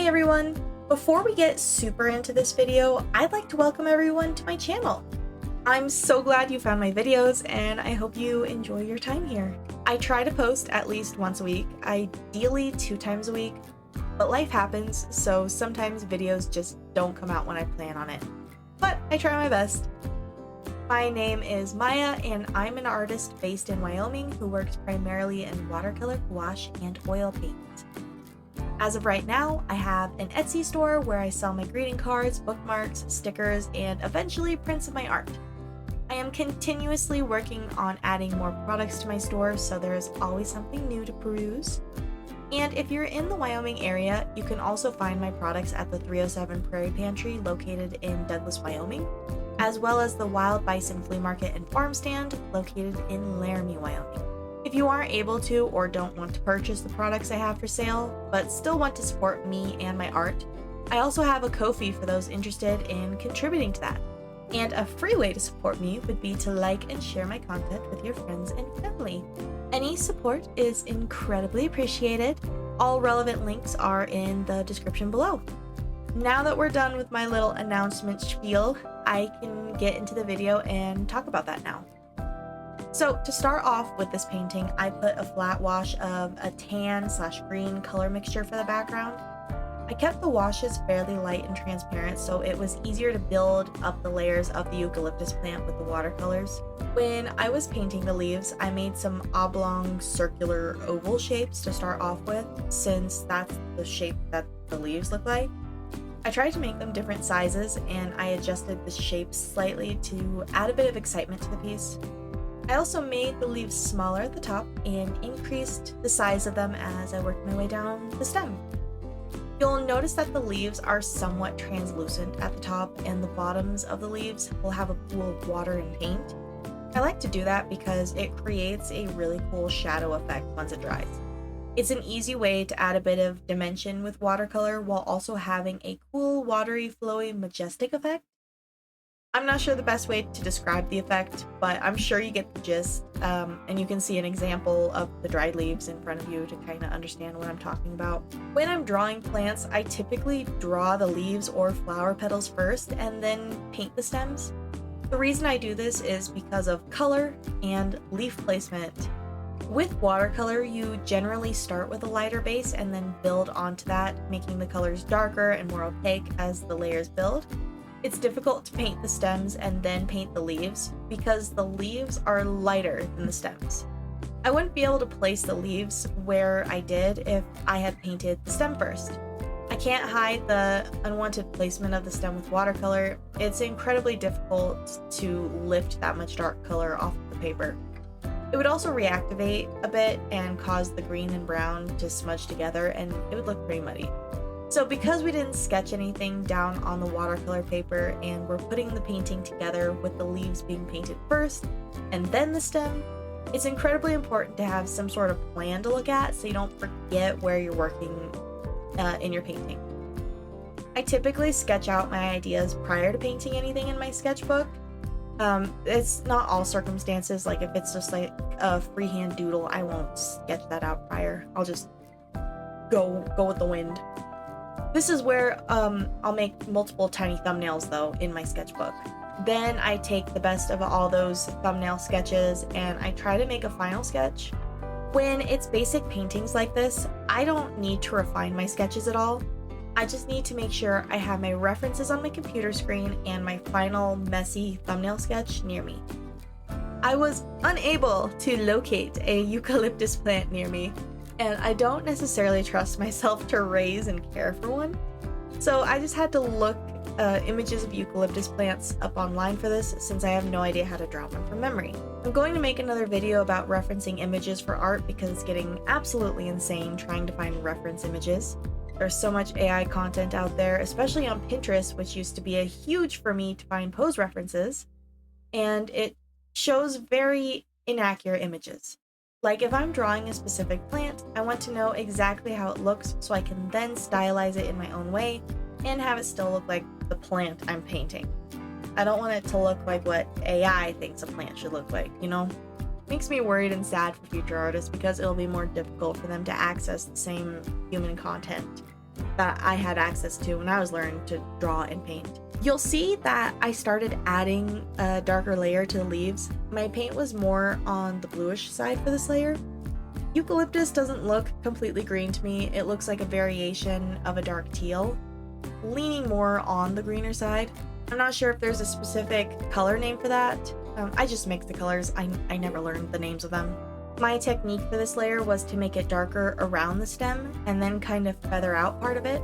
Hi everyone! Before we get super into this video, I'd like to welcome everyone to my channel. I'm so glad you found my videos and I hope you enjoy your time here. I try to post at least once a week, ideally 2 times a week, but life happens, so sometimes videos just don't come out when I plan on it. But I try my best. My name is Maya and I'm an artist based in Wyoming who works primarily in watercolor, gouache, and oil paint. As of right now, I have an Etsy store where I sell my greeting cards, bookmarks, stickers, and eventually prints of my art. I am continuously working on adding more products to my store, so there is always something new to peruse. And if you're in the Wyoming area, you can also find my products at the 307 Prairie Pantry located in Douglas, Wyoming, as well as the Wild Bison Flea Market and Farm Stand located in Laramie, Wyoming. If you aren't able to or don't want to purchase the products I have for sale, but still want to support me and my art, I also have a Ko-fi for those interested in contributing to that. And a free way to support me would be to like and share my content with your friends and family. Any support is incredibly appreciated. All relevant links are in the description below. Now that we're done with my little announcement spiel, I can get into the video and talk about that now. So to start off with this painting, I put a flat wash of a tan/green color mixture for the background. I kept the washes fairly light and transparent so it was easier to build up the layers of the eucalyptus plant with the watercolors. When I was painting the leaves, I made some oblong, circular, oval shapes to start off with, since that's the shape that the leaves look like. I tried to make them different sizes and I adjusted the shapes slightly to add a bit of excitement to the piece. I also made the leaves smaller at the top and increased the size of them as I worked my way down the stem. You'll notice that the leaves are somewhat translucent at the top and the bottoms of the leaves will have a pool of water and paint. I like to do that because it creates a really cool shadow effect once it dries. It's an easy way to add a bit of dimension with watercolor while also having a cool, watery, flowy, majestic effect. I'm not sure the best way to describe the effect, but I'm sure you get the gist, and you can see an example of the dried leaves in front of you to kind of understand what I'm talking about. When I'm drawing plants, I typically draw the leaves or flower petals first and then paint the stems. The reason I do this is because of color and leaf placement. With watercolor, you generally start with a lighter base and then build onto that, making the colors darker and more opaque as the layers build. It's difficult to paint the stems and then paint the leaves because the leaves are lighter than the stems. I wouldn't be able to place the leaves where I did if I had painted the stem first. I can't hide the unwanted placement of the stem with watercolor. It's incredibly difficult to lift that much dark color off of the paper. It would also reactivate a bit and cause the green and brown to smudge together and it would look pretty muddy. So because we didn't sketch anything down on the watercolor paper and we're putting the painting together with the leaves being painted first and then the stem, it's incredibly important to have some sort of plan to look at so you don't forget where you're working in your painting. I typically sketch out my ideas prior to painting anything in my sketchbook. It's not all circumstances, like if it's just like a freehand doodle, I won't sketch that out prior. I'll just go with the wind. This is where I'll make multiple tiny thumbnails though in my sketchbook. Then I take the best of all those thumbnail sketches and I try to make a final sketch. When it's basic paintings like this, I don't need to refine my sketches at all. I just need to make sure I have my references on my computer screen and my final messy thumbnail sketch near me. I was unable to locate a eucalyptus plant near me, and I don't necessarily trust myself to raise and care for one. So I just had to look images of eucalyptus plants up online for this since I have no idea how to draw one from memory. I'm going to make another video about referencing images for art because it's getting absolutely insane trying to find reference images. There's so much AI content out there, especially on Pinterest, which used to be a huge for me to find pose references, and it shows very inaccurate images. Like if I'm drawing a specific plant, I want to know exactly how it looks so I can then stylize it in my own way and have it still look like the plant I'm painting. I don't want it to look like what AI thinks a plant should look like, you know? Makes me worried and sad for future artists because it'll be more difficult for them to access the same human content that I had access to when I was learning to draw and paint. You'll see that I started adding a darker layer to the leaves. My paint was more on the bluish side for this layer. Eucalyptus doesn't look completely green to me. It looks like a variation of a dark teal, leaning more on the greener side. I'm not sure if there's a specific color name for that. I just mix the colors. I never learned the names of them. My technique for this layer was to make it darker around the stem and then kind of feather out part of it.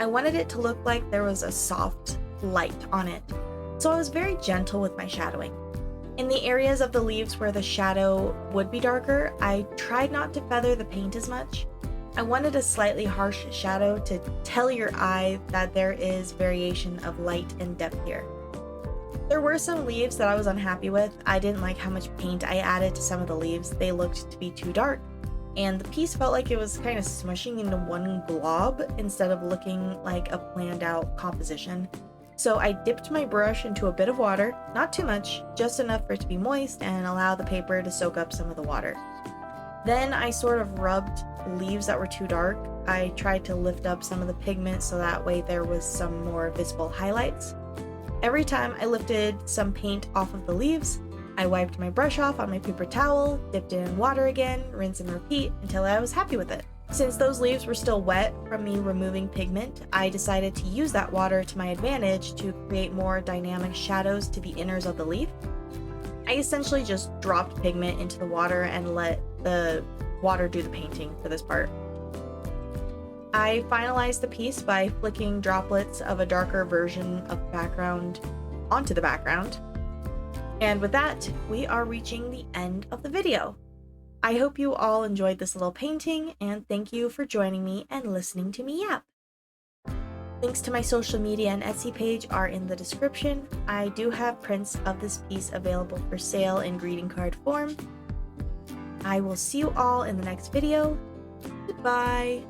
I wanted it to look like there was a soft light on it, so I was very gentle with my shadowing. In the areas of the leaves where the shadow would be darker, I tried not to feather the paint as much. I wanted a slightly harsh shadow to tell your eye that there is variation of light and depth here. There were some leaves that I was unhappy with. I didn't like how much paint I added to some of the leaves. They looked to be too dark, and the piece felt like it was kind of smushing into one blob instead of looking like a planned out composition. So I dipped my brush into a bit of water, not too much, just enough for it to be moist and allow the paper to soak up some of the water. Then I sort of rubbed leaves that were too dark. I tried to lift up some of the pigment so that way there was some more visible highlights. Every time I lifted some paint off of the leaves, I wiped my brush off on my paper towel, dipped it in water again, rinse and repeat until I was happy with it. Since those leaves were still wet from me removing pigment, I decided to use that water to my advantage to create more dynamic shadows to the inners of the leaf. I essentially just dropped pigment into the water and let the water do the painting for this part. I finalized the piece by flicking droplets of a darker version of background onto the background. And with that, we are reaching the end of the video. I hope you all enjoyed this little painting, and thank you for joining me and listening to me yap. Links to my social media and Etsy page are in the description. I do have prints of this piece available for sale in greeting card form. I will see you all in the next video. Goodbye!